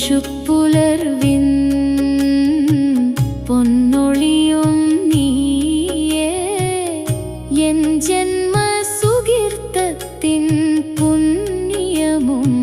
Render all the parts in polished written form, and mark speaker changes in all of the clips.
Speaker 1: വിഷുപ്പുലർവിൻ പൊന്നൊളിയും നീയേ എൻ ജന്മസുകീർത്തത്തിൻ പുണ്യമും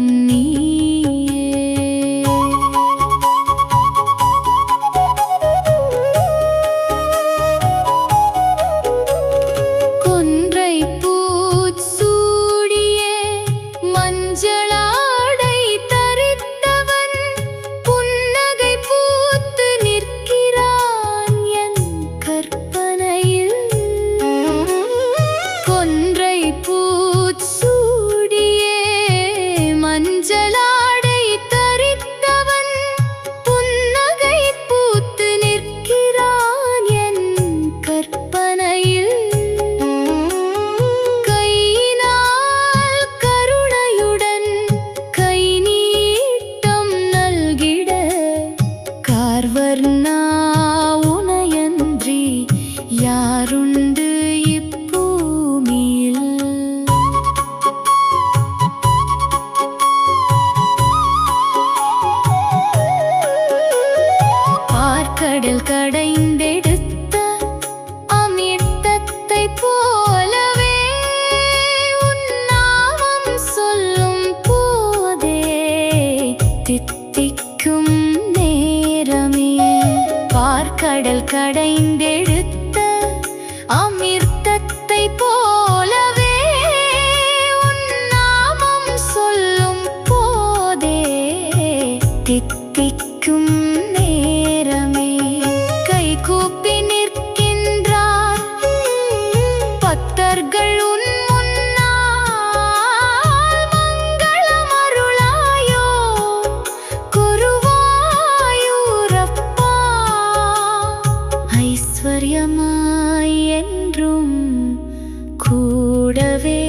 Speaker 1: யாருண்டு இப்பூமியில் பார்க்கடல் கடைந்தெடுத்த அமிர்தத்தை போலவே உன் நாமம் சொல்லும் போதே தித்திக்கும் நேரமே பார்க்கடல் கடைந்தெடுத்த அமிர்தத்தை போலவே உன் நாமம் சொல்லும் போதே தித்திக்கும் நேரமே கைகூப்பி நிற்கின்றார் பக்தர்கள் உன் முன்னால் மங்களம் அருளாயோ குருவாயூரப்பா ஐஸ்வர்யமா என்றும் கூடவே